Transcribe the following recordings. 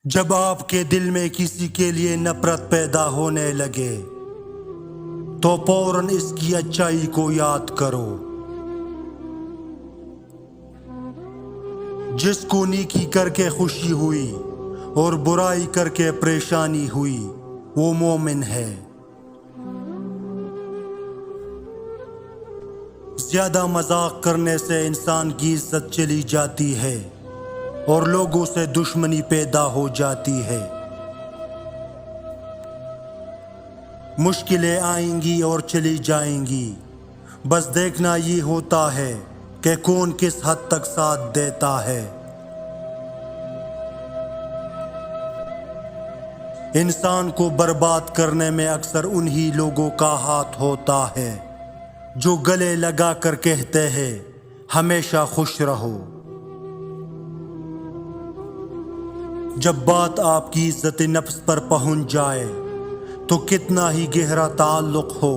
جب آپ کے دل میں کسی کے لیے نفرت پیدا ہونے لگے تو فوراً اس کی اچائی کو یاد کرو۔ جس کو نیکی کر کے خوشی ہوئی اور برائی کر کے پریشانی ہوئی وہ مومن ہے۔ زیادہ مذاق کرنے سے انسان کی عزت چلی جاتی ہے اور لوگوں سے دشمنی پیدا ہو جاتی ہے۔ مشکلیں آئیں گی اور چلی جائیں گی، بس دیکھنا یہ ہوتا ہے کہ کون کس حد تک ساتھ دیتا ہے۔ انسان کو برباد کرنے میں اکثر انہی لوگوں کا ہاتھ ہوتا ہے جو گلے لگا کر کہتے ہیں ہمیشہ خوش رہو۔ جب بات آپ کی عزت نفس پر پہنچ جائے تو کتنا ہی گہرا تعلق ہو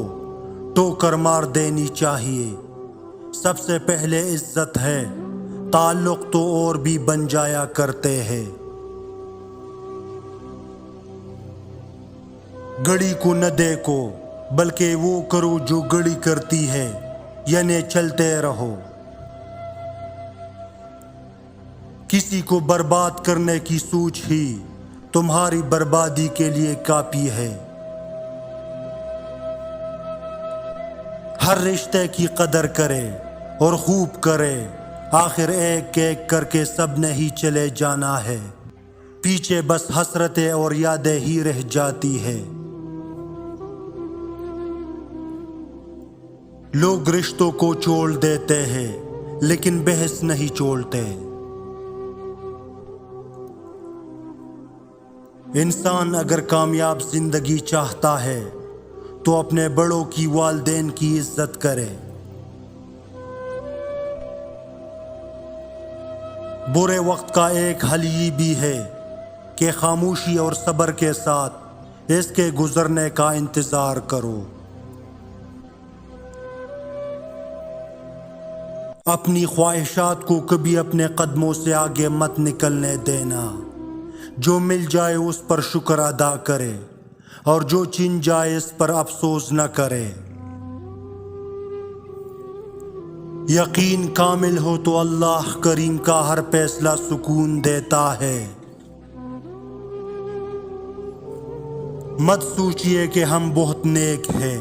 ٹوکر مار دینی چاہیے۔ سب سے پہلے عزت ہے، تعلق تو اور بھی بن جایا کرتے ہیں۔ گھڑی کو نہ دیکھو بلکہ وہ کرو جو گھڑی کرتی ہے، یعنی چلتے رہو۔ کسی کو برباد کرنے کی سوچ ہی تمہاری بربادی کے لیے کافی ہے۔ ہر رشتے کی قدر کرے اور خوب کرے، آخر ایک ایک کر کے سب نے ہی چلے جانا ہے، پیچھے بس حسرتیں اور یادیں ہی رہ جاتی ہے۔ لوگ رشتوں کو چھوڑ دیتے ہیں لیکن بحث نہیں چھوڑتے۔ انسان اگر کامیاب زندگی چاہتا ہے تو اپنے بڑوں کی، والدین کی عزت کرے۔ برے وقت کا ایک حل یہ بھی ہے کہ خاموشی اور صبر کے ساتھ اس کے گزرنے کا انتظار کرو۔ اپنی خواہشات کو کبھی اپنے قدموں سے آگے مت نکلنے دینا۔ جو مل جائے اس پر شکر ادا کرے اور جو چھن جائے اس پر افسوس نہ کرے۔ یقین کامل ہو تو اللہ کریم کا ہر فیصلہ سکون دیتا ہے۔ مت سوچئے کہ ہم بہت نیک ہیں،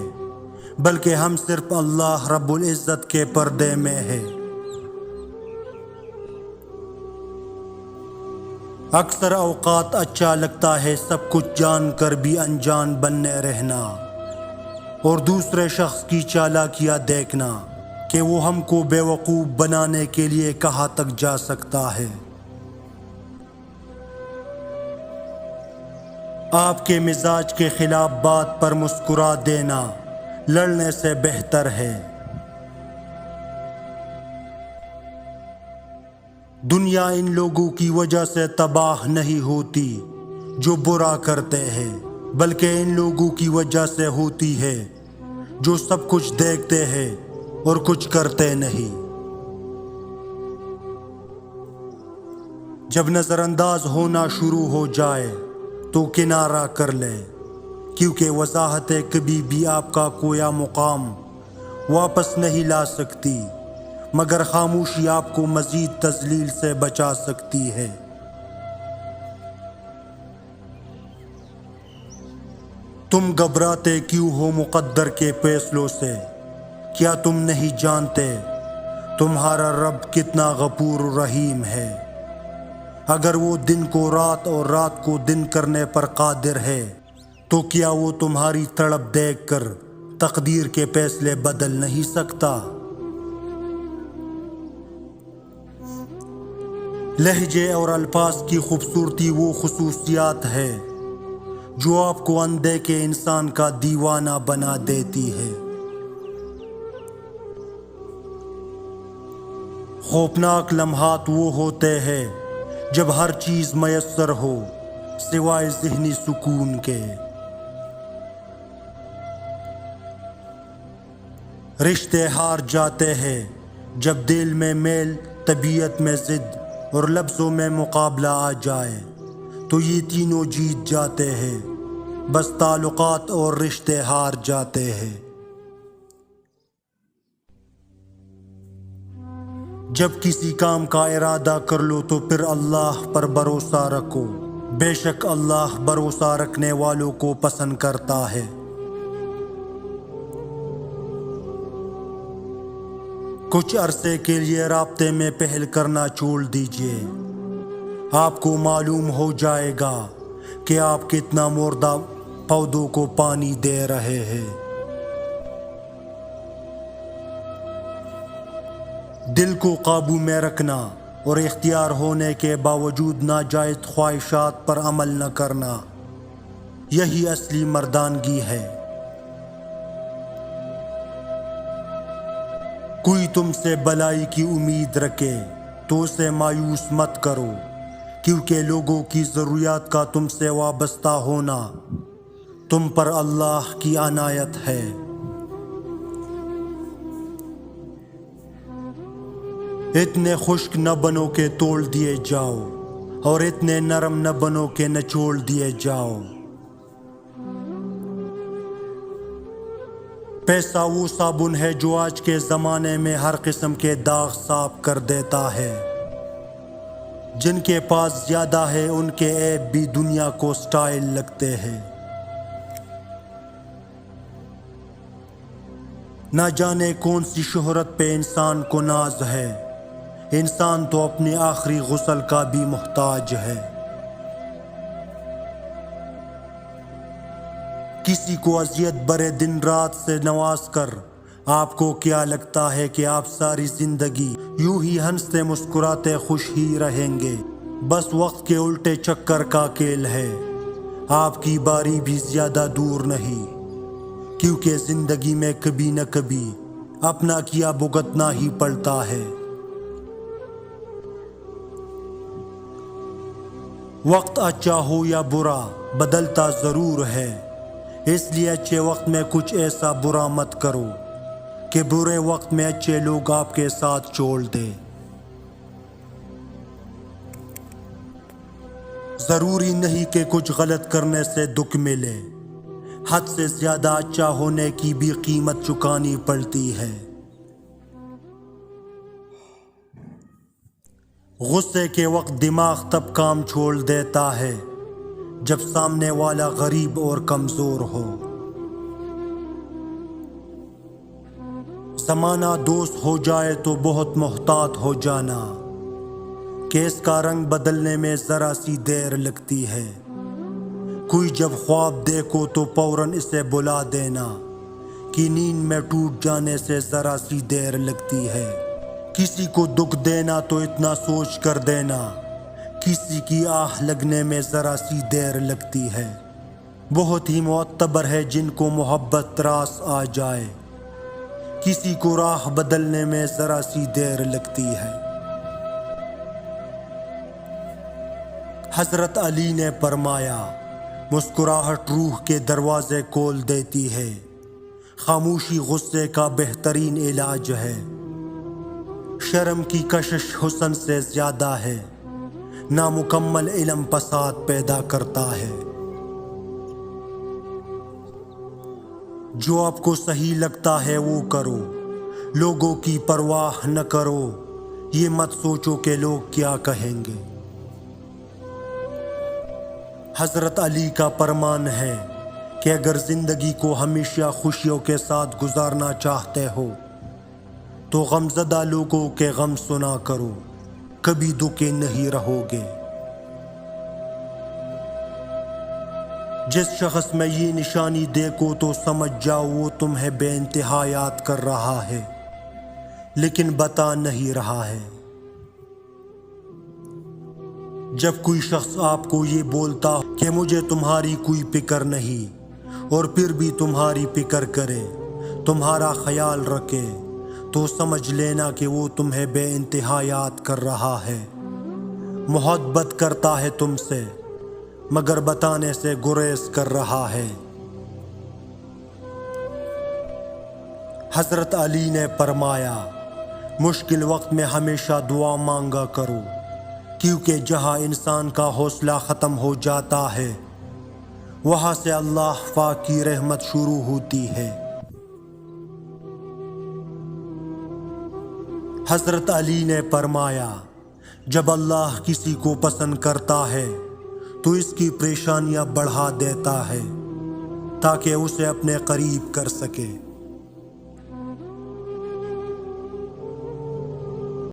بلکہ ہم صرف اللہ رب العزت کے پردے میں ہیں۔ اکثر اوقات اچھا لگتا ہے سب کچھ جان کر بھی انجان بننے رہنا، اور دوسرے شخص کی چالاکیاں دیکھنا کہ وہ ہم کو بیوقوف بنانے کے لیے کہاں تک جا سکتا ہے۔ آپ کے مزاج کے خلاف بات پر مسکرا دینا لڑنے سے بہتر ہے۔ دنیا ان لوگوں کی وجہ سے تباہ نہیں ہوتی جو برا کرتے ہیں، بلکہ ان لوگوں کی وجہ سے ہوتی ہے جو سب کچھ دیکھتے ہیں اور کچھ کرتے نہیں۔ جب نظر انداز ہونا شروع ہو جائے تو کنارہ کر لے، کیونکہ وضاحتیں کبھی بھی آپ کا کھویا مقام واپس نہیں لا سکتی، مگر خاموشی آپ کو مزید تذلیل سے بچا سکتی ہے۔ تم گھبراتے کیوں ہو مقدر کے فیصلوں سے؟ کیا تم نہیں جانتے تمہارا رب کتنا غفور و رحیم ہے؟ اگر وہ دن کو رات اور رات کو دن کرنے پر قادر ہے تو کیا وہ تمہاری تڑپ دیکھ کر تقدیر کے فیصلے بدل نہیں سکتا؟ لہجے اور الفاظ کی خوبصورتی وہ خصوصیات ہے جو آپ کو اندھے کے انسان کا دیوانہ بنا دیتی ہے۔ خوفناک لمحات وہ ہوتے ہیں جب ہر چیز میسر ہو سوائے ذہنی سکون کے۔ رشتے ہار جاتے ہیں جب دل میں میل، طبیعت میں ضد اور لفظوں میں مقابلہ آ جائے۔ تو یہ تینوں جیت جاتے ہیں، بس تعلقات اور رشتے ہار جاتے ہیں۔ جب کسی کام کا ارادہ کر لو تو پھر اللہ پر بھروسہ رکھو، بے شک اللہ بھروسہ رکھنے والوں کو پسند کرتا ہے۔ کچھ عرصے کے لیے رابطے میں پہل کرنا چھوڑ دیجیے، آپ کو معلوم ہو جائے گا کہ آپ کتنا مردہ پودوں کو پانی دے رہے ہیں۔ دل کو قابو میں رکھنا اور اختیار ہونے کے باوجود ناجائز خواہشات پر عمل نہ کرنا، یہی اصلی مردانگی ہے۔ کوئی تم سے بلائی کی امید رکھے تو اسے مایوس مت کرو، کیونکہ لوگوں کی ضروریات کا تم سے وابستہ ہونا تم پر اللہ کی عنایت ہے۔ اتنے خشک نہ بنو کہ توڑ دیے جاؤ، اور اتنے نرم نہ بنو کہ نچوڑ دیے جاؤ۔ پیسہ وہ صابن ہے جو آج کے زمانے میں ہر قسم کے داغ صاف کر دیتا ہے۔ جن کے پاس زیادہ ہے ان کے عیب بھی دنیا کو سٹائل لگتے ہیں۔ نہ جانے کون سی شہرت پہ انسان کو ناز ہے، انسان تو اپنے آخری غسل کا بھی محتاج ہے۔ کسی کو اذیت برے دن رات سے نواز کر آپ کو کیا لگتا ہے کہ آپ ساری زندگی یوں ہی ہنستے مسکراتے خوش ہی رہیں گے؟ بس وقت کے الٹے چکر کا کھیل ہے، آپ کی باری بھی زیادہ دور نہیں، کیونکہ زندگی میں کبھی نہ کبھی اپنا کیا بھگتنا ہی پڑتا ہے۔ وقت اچھا ہو یا برا بدلتا ضرور ہے، اس لیے اچھے وقت میں کچھ ایسا برا مت کرو کہ برے وقت میں اچھے لوگ آپ کے ساتھ چھوڑ دیں۔ ضروری نہیں کہ کچھ غلط کرنے سے دکھ ملے، حد سے زیادہ اچھا ہونے کی بھی قیمت چکانی پڑتی ہے۔ غصے کے وقت دماغ تب کام چھوڑ دیتا ہے جب سامنے والا غریب اور کمزور ہو۔ زمانہ دوست ہو جائے تو بہت محتاط ہو جانا، کہ اس کا رنگ بدلنے میں ذرا سی دیر لگتی ہے۔ کوئی جب خواب دیکھو تو فوراً اسے بلا دینا، کہ نیند میں ٹوٹ جانے سے ذرا سی دیر لگتی ہے۔ کسی کو دکھ دینا تو اتنا سوچ کر دینا، کسی کی آہ لگنے میں ذرا سی دیر لگتی ہے۔ بہت ہی معتبر ہے جن کو محبت راس آ جائے، کسی کو راہ بدلنے میں ذرا سی دیر لگتی ہے۔ حضرت علی نے فرمایا، مسکراہٹ روح کے دروازے کھول دیتی ہے، خاموشی غصے کا بہترین علاج ہے۔ شرم کی کشش حسن سے زیادہ ہے، نامکمل علم فساد پیدا کرتا ہے۔ جو آپ کو صحیح لگتا ہے وہ کرو، لوگوں کی پرواہ نہ کرو، یہ مت سوچو کہ لوگ کیا کہیں گے۔ حضرت علی کا فرمان ہے کہ اگر زندگی کو ہمیشہ خوشیوں کے ساتھ گزارنا چاہتے ہو تو غمزدہ لوگوں کے غم سنا کرو، کبھی دکھے نہیں رہو گے۔ جس شخص میں یہ نشانی دیکھو تو سمجھ جاؤ وہ تمہیں بے انتہا یاد کر رہا ہے، لیکن بتا نہیں رہا ہے۔ جب کوئی شخص آپ کو یہ بولتا کہ مجھے تمہاری کوئی فکر نہیں، اور پھر بھی تمہاری فکر کرے، تمہارا خیال رکھے، تو سمجھ لینا کہ وہ تمہیں بے انتہا یاد کر رہا ہے، محبت کرتا ہے تم سے، مگر بتانے سے گریز کر رہا ہے۔ حضرت علی نے فرمایا، مشکل وقت میں ہمیشہ دعا مانگا کرو، کیونکہ جہاں انسان کا حوصلہ ختم ہو جاتا ہے وہاں سے اللہ پاک کی رحمت شروع ہوتی ہے۔ حضرت علی نے فرمایا، جب اللہ کسی کو پسند کرتا ہے تو اس کی پریشانیاں بڑھا دیتا ہے تاکہ اسے اپنے قریب کر سکے۔